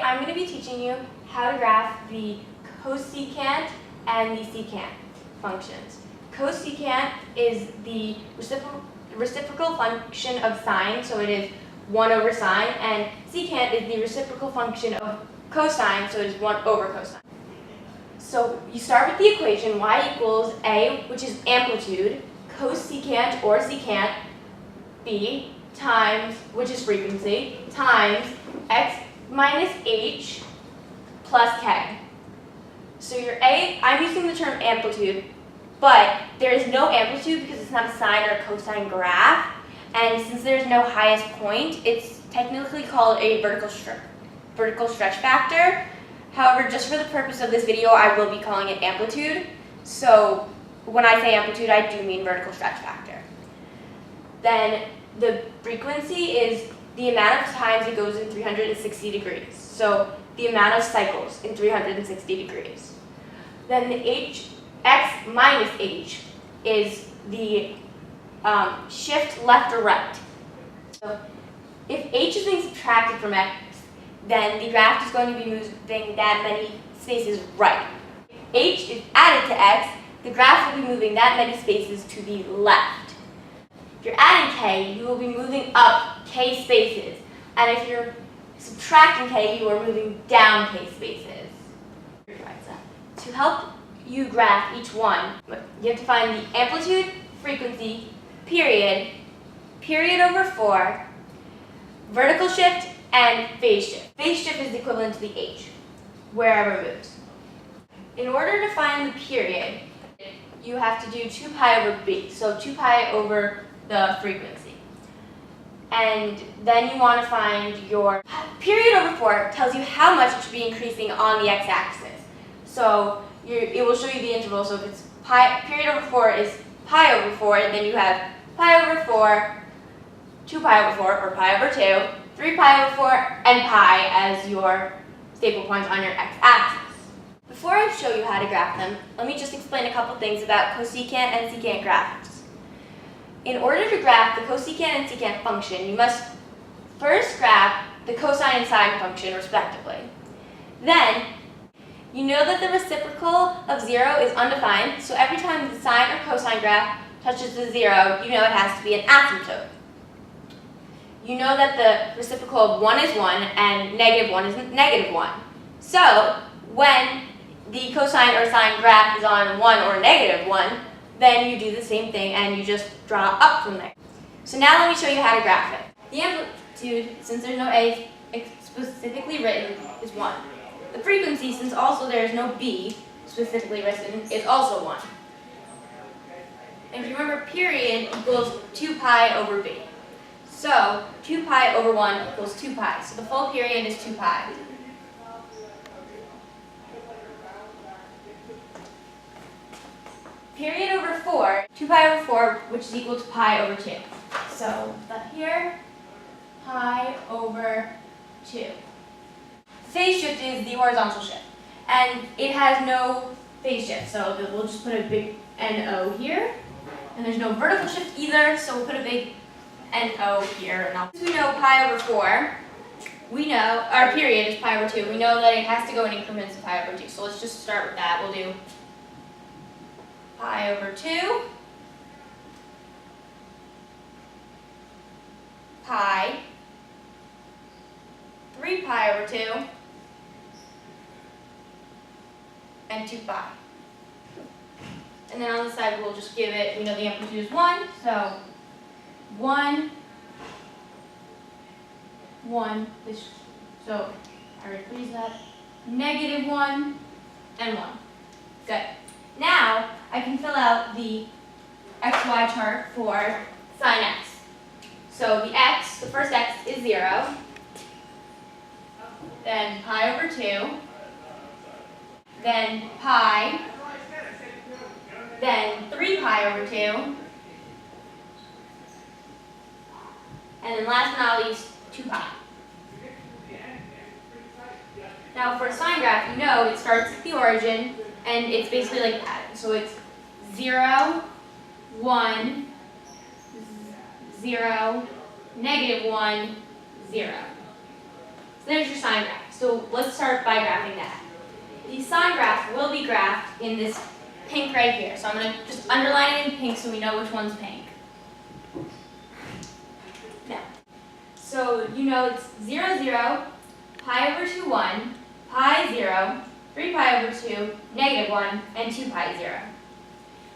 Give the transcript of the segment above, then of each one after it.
I'm going to be teaching you how to graph the cosecant and the secant functions. Cosecant is the reciprocal function of sine, so it is 1 over sine, and secant is the reciprocal function of cosine, so it is 1 over cosine. So you start with the equation y equals a, which is amplitude, cosecant or secant, b, times, which is frequency, times x minus h plus k. So your a, I'm using the term amplitude, but there is no amplitude because it's not a sine or a cosine graph, and since there's no highest point, it's technically called a vertical stretch factor. However, just for the purpose of this video, I will be calling it amplitude. So when I say amplitude, I do mean vertical stretch factor. Then the frequency is the amount of times it goes in 360 degrees. So the amount of cycles in 360 degrees. Then the x minus h is the shift left or right. So if h is being subtracted from x, then the graph is going to be moving that many spaces right. If h is added to x, the graph will be moving that many spaces to the left. If you're adding k, you will be moving up k spaces. And if you're subtracting k, you are moving down k spaces. To help you graph each one, you have to find the amplitude, frequency, period over 4, vertical shift, and phase shift. Phase shift is equivalent to the h, wherever it moves. In order to find the period, you have to do 2 pi over b, so 2 pi over the frequency. And then you want to find your period over 4 tells you how much it should be increasing on the x-axis. So it will show you the interval, so if it's period over 4 is pi over 4, and then you have pi over 4, 2 pi over 4, or pi over 2, 3 pi over 4, and pi as your staple points on your x-axis. Before I show you how to graph them, let me just explain a couple things about cosecant and secant graphs. In order to graph the cosecant and secant function, you must first graph the cosine and sine function respectively. Then, you know that the reciprocal of 0 is undefined, so every time the sine or cosine graph touches the 0, you know it has to be an asymptote. You know that the reciprocal of 1 is 1 and negative 1 is negative 1. So when the cosine or sine graph is on 1 or negative 1, then you do the same thing and you just draw up from there. So now let me show you how to graph it. The amplitude, since there's no a specifically written, is 1. The frequency, since also there is no b specifically written, is also 1. And if you remember, period equals 2 pi over b. So 2 pi over 1 equals 2 pi. So the full period is 2 pi. Period over 4, 2 pi over 4, which is equal to pi over 2. So that here, pi over 2. Phase shift is the horizontal shift, and it has no phase shift, so we'll just put a big NO here. And there's no vertical shift either, so we'll put a big NO here. Since we know pi over 4, we know our period is pi over 2. We know that it has to go in increments of pi over 2. So let's just start with that. We'll do pi over 2, pi, 3 pi over 2, and 2 pi. And then on the side we'll just give it, we know the amplitude is 1, so 1, 1, so I replace that, negative 1, and 1. Good. Now I can fill out the xy chart for sine x. So the first x is 0, then pi over 2, then pi, then 3 pi over 2, and then last but not least, 2 pi. Now for a sine graph, you know it starts at the origin, and it's basically like that. So it's 0, 1, 0, negative 1, 0. So there's your sine graph. So let's start by graphing that. The sine graph will be graphed in this pink right here. So I'm going to just underline it in pink so we know which one's pink. Now, so you know it's 0, 0, pi over 2, 1, pi 0, 3 pi over 2, negative 1, and 2 pi 0.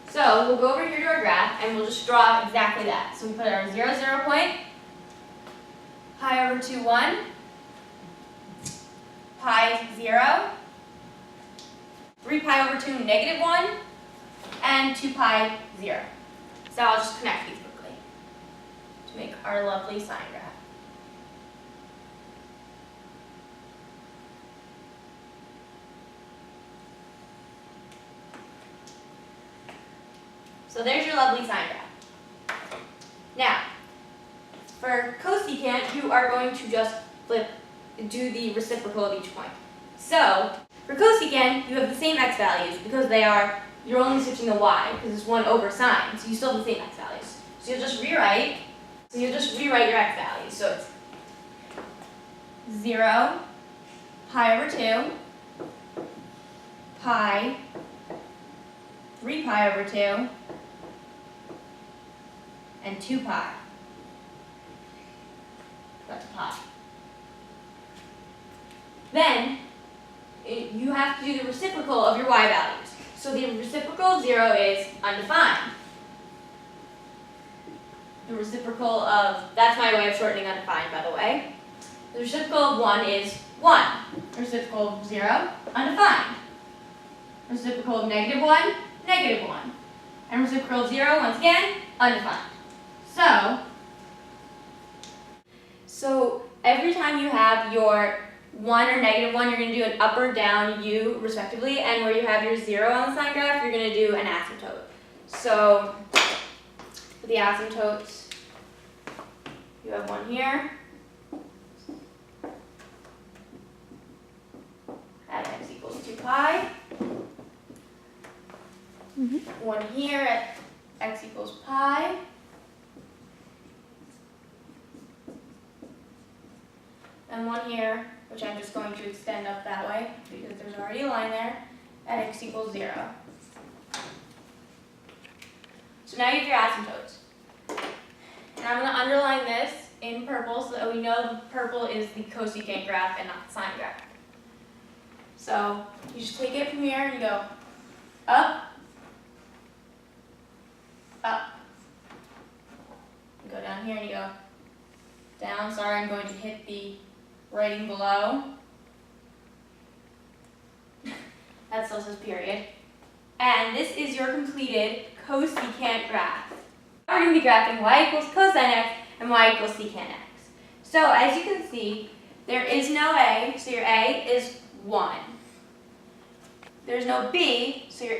So we'll go over here to our graph and we'll just draw exactly that. So we put our 0, 0 point, pi over 2, 1, pi 0, 3 pi over 2, negative 1, and 2 pi 0. So I'll just connect these quickly to make our lovely sine graph. So there's your lovely sine graph. Now, for cosecant, you are going to just do the reciprocal of each point. So, for cosecant, you have the same x values because you're only switching the y because it's 1 over sine, so you still have the same x values. So you'll just rewrite your x values. So it's 0, pi over 2, pi, 3 pi over 2, and 2 pi. That's pi. Then, you have to do the reciprocal of your y values. So the reciprocal of 0 is undefined. The reciprocal of, that's my way of shortening undefined, by the way. The reciprocal of 1 is 1. The reciprocal of 0, undefined. The reciprocal of negative 1, negative 1. And reciprocal of 0, once again, undefined. So every time you have your 1 or negative 1, you're going to do an up or down u respectively, and where you have your 0 on the sine graph, you're going to do an asymptote. So for the asymptotes, you have one here at x equals 2 pi, one here at x equals pi, and one here, which I'm just going to extend up that way because there's already a line there, at x equals 0. So now you have your asymptotes. And I'm going to underline this in purple so that we know the purple is the cosecant graph and not the sine graph. So you just take it from here and you go up, up. You go down here and you go down. Sorry, I'm going to hit the writing below. That still says period. And this is your completed cosecant graph. We're going to be graphing y equals cosine x and y equals secant x. So as you can see, there is no a, so your a is 1. There's no b, so your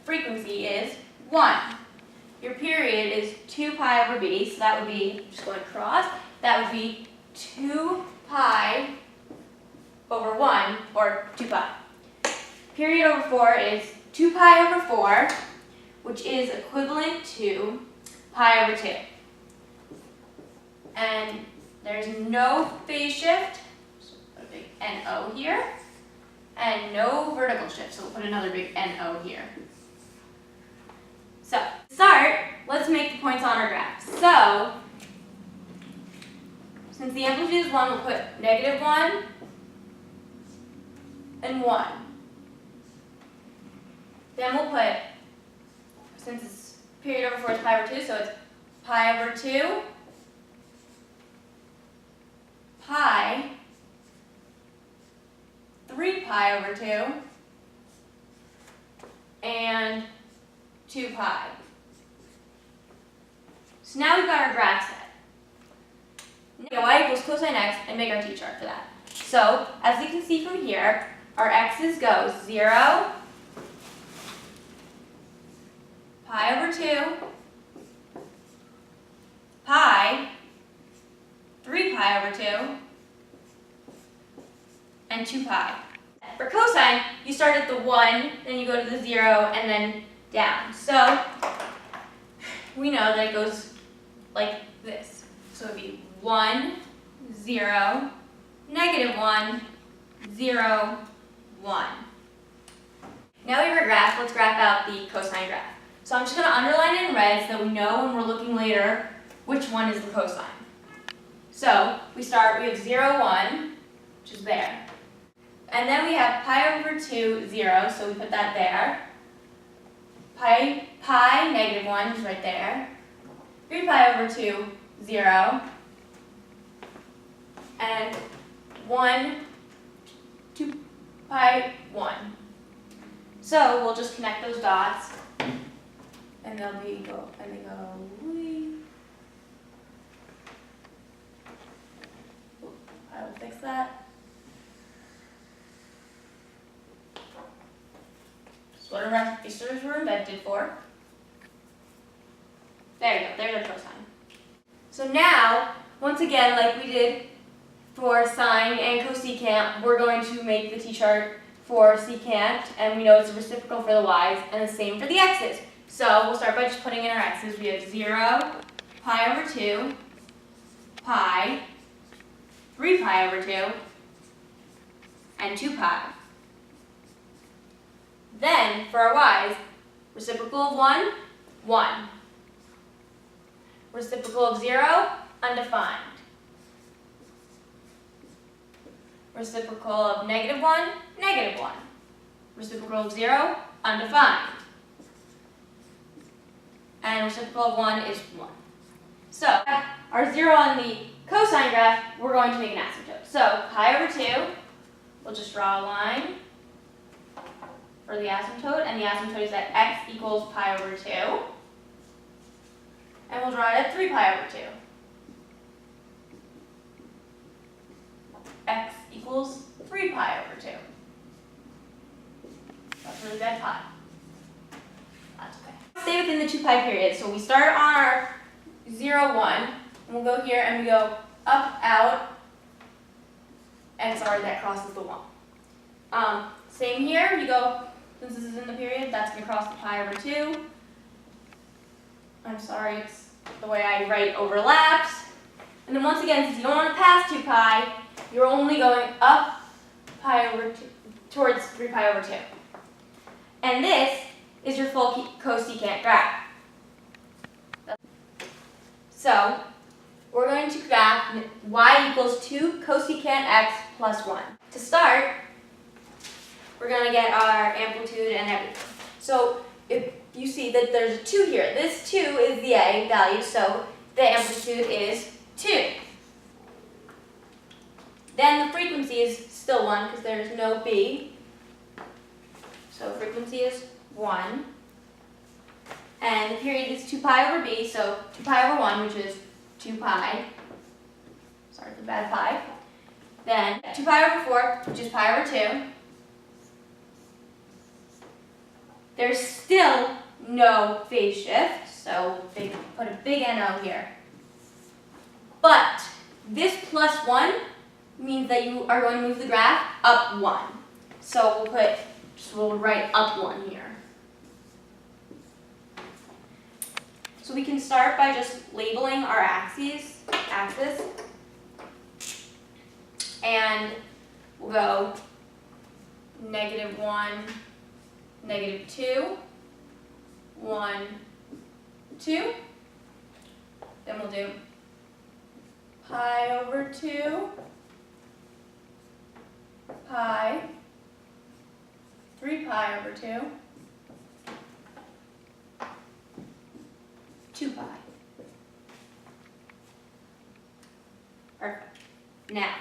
frequency is 1. Your period is 2 pi over b, so that would be, just going across, that would be 2 pi over 1, or 2 pi. Period over 4 is 2 pi over 4, which is equivalent to pi over 2. And there's no phase shift, so put a big NO here, and no vertical shift, so we'll put another big NO here. So, to start, let's make the points on our graph. So, since the amplitude is 1, we'll put negative 1 and 1. Then we'll put, since it's period over 4 is pi over 2, so it's pi over 2, pi, 3 pi over 2, and 2 pi. So now we've got our graph set. Now y equals cosine x and make our t-chart for that. So, as you can see from here, our x's go 0, pi over 2, pi, 3 pi over 2, and 2 pi. For cosine, you start at the 1, then you go to the 0, and then down. So, we know that it goes like this. So it would be 1, 0, -1, 0, 1. Now we have our graph. Let's graph out the cosine graph. So I'm just going to underline it in red so that we know when we're looking later which one is the cosine. So we have 0, 1, which is there. And then we have pi over 2, 0, so we put that there. Pi -1 is right there. 3 pi over 2, 0. And 1, 2 pi 1. So we'll just connect those dots, and they go. I will fix that. That's what our resistors were invented for. There you go. There's our cosine. So now, once again, like we did for sine and cosecant, we're going to make the t-chart for secant, and we know it's a reciprocal for the y's, and the same for the x's. So we'll start by just putting in our x's. We have 0, pi over 2, pi, 3 pi over 2, and 2 pi. Then, for our y's, reciprocal of 1, 1. Reciprocal of 0, undefined. Reciprocal of -1, -1. Reciprocal of 0, undefined. And reciprocal of 1 is 1. So, our 0 on the cosine graph, we're going to make an asymptote. So, pi over 2, we'll just draw a line for the asymptote, and the asymptote is at x equals pi over 2. And we'll draw it at 3 pi over 2. X equals 3 pi over 2. That's really bad pi. That's okay. Stay within the 2 pi period. So we start on our 0, 1, and we'll go here and we go up, out, and sorry, that crosses the 1. Same here, you go, since this is in the period, that's going to cross the pi over 2. I'm sorry, it's the way I write overlaps. And then once again, since you don't want to pass 2 pi, you're only going up pi over 2, towards 3 pi over 2. And this is your full cosecant graph. So, we're going to graph y equals 2 cosecant x plus 1. To start, we're going to get our amplitude and everything. So, if you see that there's a 2 here, this 2 is the a value, so the amplitude is 2. Then the frequency is still 1 because there's no b. So frequency is 1. And the period is 2 pi over b, so 2 pi over 1, which is 2 pi. Sorry for bad pi. Then 2 pi over 4, which is pi over 2. There's still no phase shift, so they put a big NO here. But this plus 1 means that you are going to move the graph up 1. So we'll write up 1 here. So we can start by just labeling our axis, and we'll go -1, -2, 1, 2. Then we'll do pi over 2, pi, 3 pi over 2, 2 pi. Perfect. Now,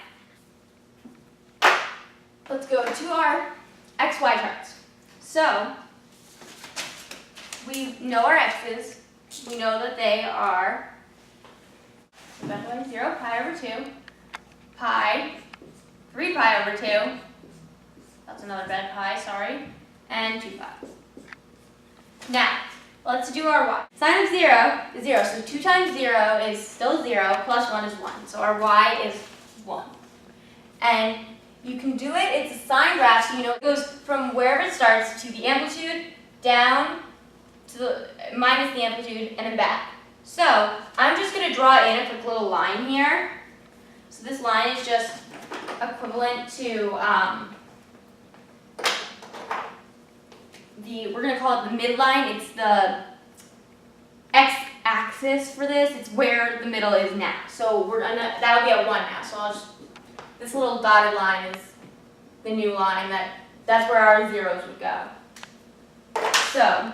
let's go to our XY charts. So, we know our x's. We know that they are 0, pi over 2, pi, 3 pi over 2, that's another bad pi, sorry, and 2 pi. Now, let's do our y. Sine of 0 is 0, so 2 times 0 is still 0, plus 1 is 1. So our y is 1. And you can do it, it's a sine graph, so you know it goes from wherever it starts to the amplitude, down to the minus the amplitude, and then back. So I'm just going to draw in a quick little line here. So this line is just equivalent to we're going to call it the midline. It's the x-axis for this. It's where the middle is now. So that'll be at 1 now. So this little dotted line is the new line. That's where our zeros would go. So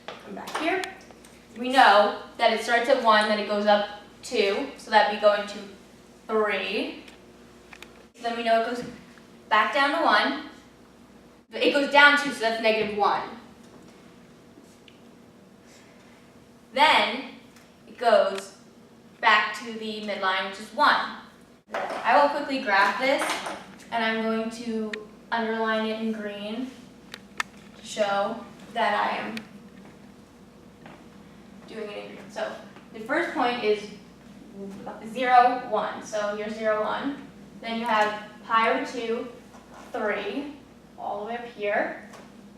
come back here. We know that it starts at 1, then it goes up 2, so that'd be going to 3. So then we know it goes back down to 1. It goes down 2, so that's -1. Then it goes back to the midline, which is 1. I will quickly graph this, and I'm going to underline it in green to show that I am doing it in green. So the first point is 0, 1. So here's 0, 1. Then you have pi over 2, 3, all the way up here.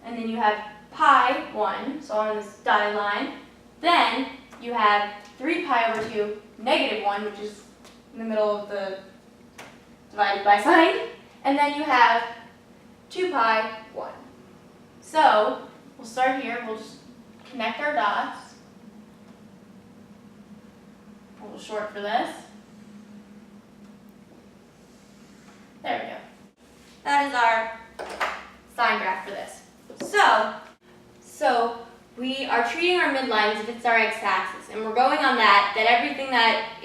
And then you have pi 1, so on this dotted line. Then you have 3 pi over 2, -1, which is in the middle of the divided by sign. And then you have 2 pi 1. So we'll start here. We'll just connect our dots. A little short for this. There we go. That is our sine graph for this. So we are treating our midline as if it's our x-axis, and we're going on that everything that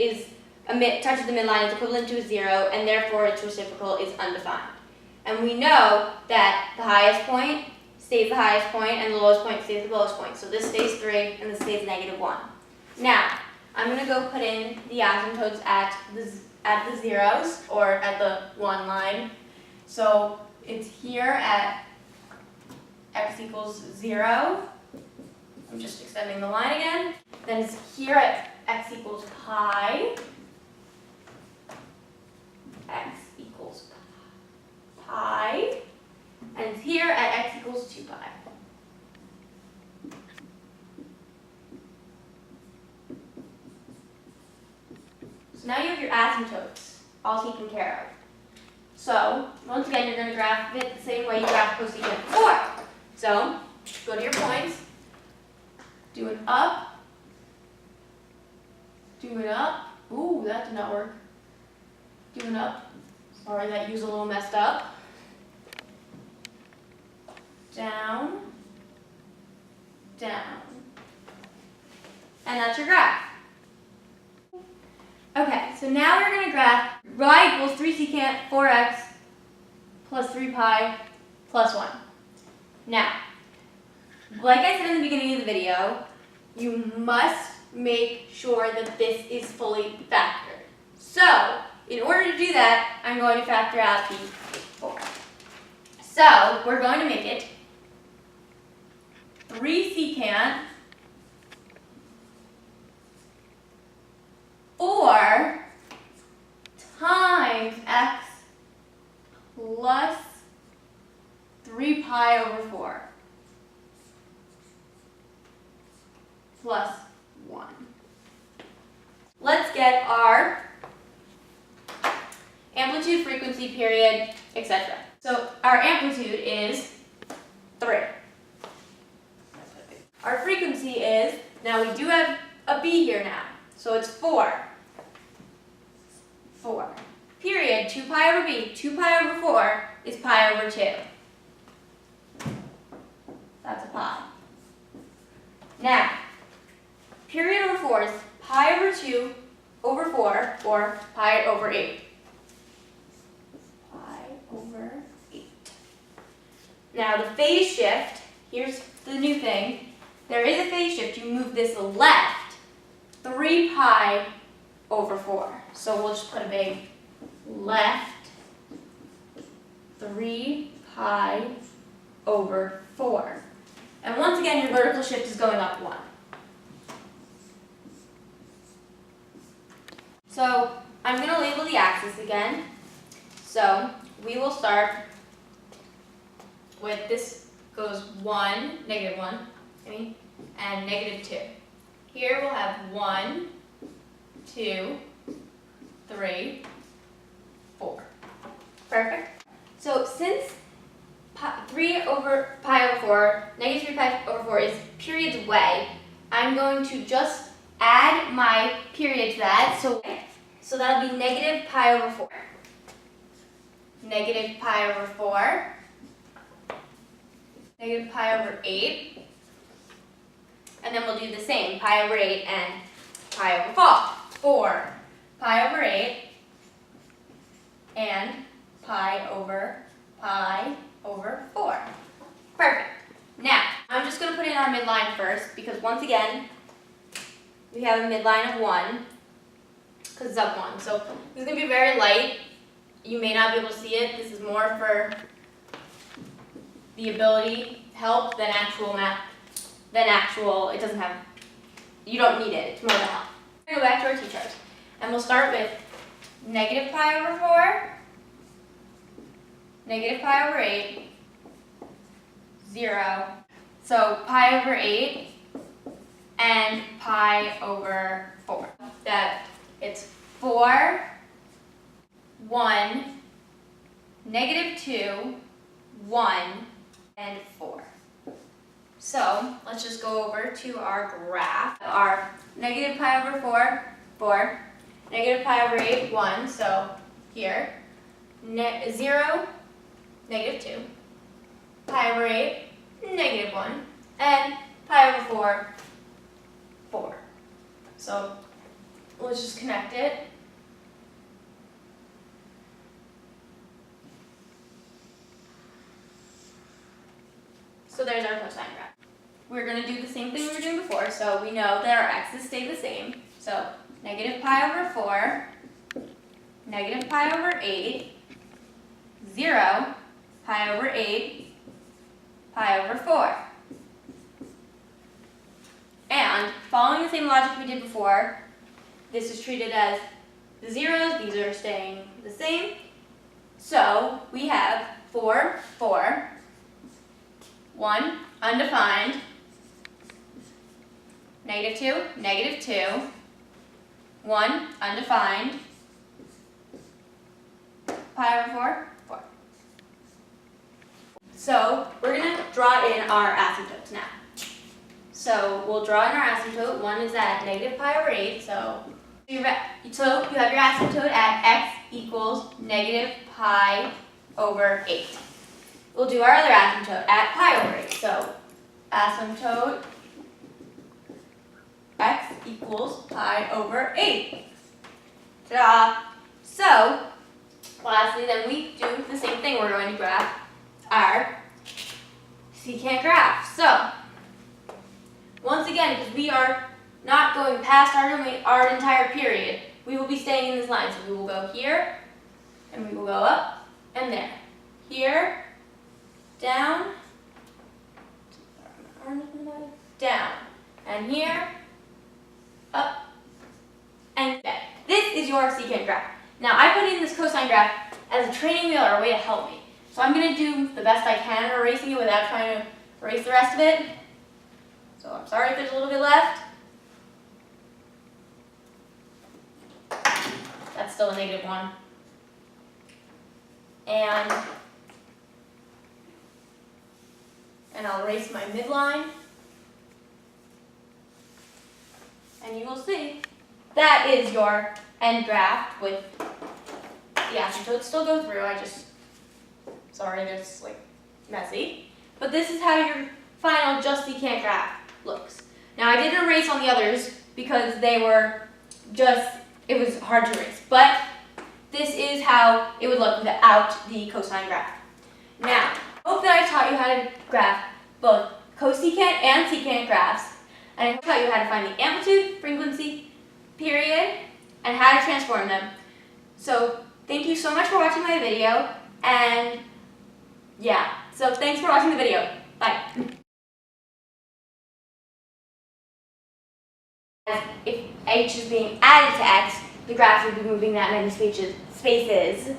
touches the midline is equivalent to a 0, and therefore its reciprocal is undefined. And we know that the highest point stays the highest point, and the lowest point stays the lowest point. So this stays 3, and this stays -1. Now, I'm going to go put in the asymptotes at the zeros, or at the 1 line. So it's here at x equals 0. I'm just extending the line again. Then it's here at x equals pi. X equals pi. And it's here at x equals 2 pi. So now you have your asymptotes all taken care of. So once again, you're going to graph it the same way you graph cosecant before. So go to your points, do it up, do it up. Ooh, that did not work. Do it up. Sorry, that U's a little messed up. Down, down. And that's your graph. Okay, so now we're going to graph y equals 3 secant 4x plus 3 pi plus 1. Now, like I said in the beginning of the video, you must make sure that this is fully factored. So, in order to do that, I'm going to factor out the 4. So, we're going to make it 3 secant 4 times x plus 3 pi over 4 plus 1. Let's get our amplitude, frequency, period, etc. So our amplitude is 3. Our frequency is, now we do have a b here now, so it's 4. 4. Period, 2 pi over b. 2 pi over 4 is pi over 2. That's a pi. Now, period over 4 is pi over 2 over 4, or pi over 8. Pi over 8. Now, the phase shift, here's the new thing. There is a phase shift. You move this left 3 pi over 4. So we'll just put a big left 3 pi over 4. And once again, your vertical shift is going up 1. So I'm going to label the axis again. So we will start with this goes 1, -1, and -2. Here we'll have 1, 2, 3, Perfect. So since 3 over pi over 4, negative 3 pi over 4 is periods away, I'm going to just add my period to that. So that'll be negative pi over 4. Negative pi over 4. Negative pi over 8. And then we'll do the same, pi over 8 and pi over 4. Pi over 8 and pi over 4. Perfect. Now, I'm just going to put in our midline first because once again, we have a midline of 1 because it's up 1. So this is going to be very light. You may not be able to see it. This is more for the ability help than actual math. It doesn't have, you don't need it. It's more of a help. We're going to go back to our t-charts. And we'll start with negative pi over 4, negative pi over 8, 0. So pi over 8 and pi over 4. That it's 4, 1, negative 2, 1, and 4. So let's just go over to our graph. Our negative pi over 4, negative pi over 8, 1. So here, 0, negative 2, pi over 8, negative 1, and pi over 4, 4. So let's just connect it. So there's our cosine graph. We're going to do the same thing we were doing before, so we know that our x's stay the same. So negative pi over 4, negative pi over 8, 0, pi over 8, pi over 4. And following the same logic we did before, this is treated as the zeros. These are staying the same. So we have 4, 4, 1, undefined, negative 2, negative 2, 1, undefined, pi over 4, 4. So we're going to draw in our asymptotes now. So we'll draw in our asymptote. One is at negative pi over 8. So you have your asymptote at x equals negative pi over 8. We'll do our other asymptote at pi over 8. So asymptote x equals pi over 8. Ta-da! So lastly, then we do the same thing. We're going to graph our secant graph. So once again, because we are not going past our entire period, we will be staying in this line. So we will go here, and we will go up and there. Here, down, down, and here, up, and back. This is your secant graph. Now, I put in this cosine graph as a training wheel or a way to help me. So I'm going to do the best I can erasing it without trying to erase the rest of it. So I'm sorry if there's a little bit left. That's still a negative 1. And I'll erase my midline. And you will see that is your end graph with the asymptotes still go through. Sorry, that's like messy. But this is how your final just secant graph looks. Now I didn't erase on the others because they were it was hard to erase. But this is how it would look without the cosine graph. Now, I hope that I taught you how to graph both cosecant and secant graphs. And I taught you how to find the amplitude, frequency, period, and how to transform them. So thank you so much for watching my video. And yeah, so thanks for watching the video. Bye. If h is being added to x, the graph would be moving that many spaces.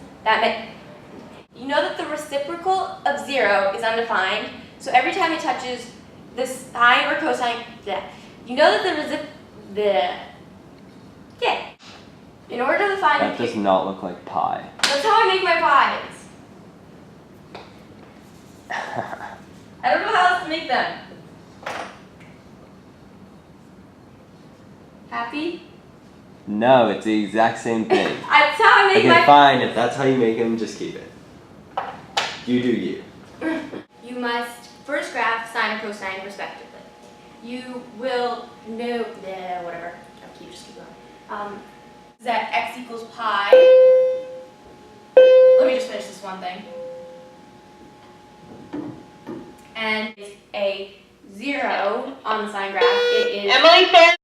You know that the reciprocal of 0 is undefined, so every time it touches the sine or cosine, you know that in order to find that does not look like pi. That's how I make my pies. I don't know how else to make them. Happy? No, it's the exact same thing. That's how I make Okay, fine. If that's how you make them, just keep it. You do you. You must first graph sine and cosine respectively. You will know, whatever. Just keep going. That x equals pi. Let me just finish this one thing. And it's a 0 on the sine graph. It is Emily says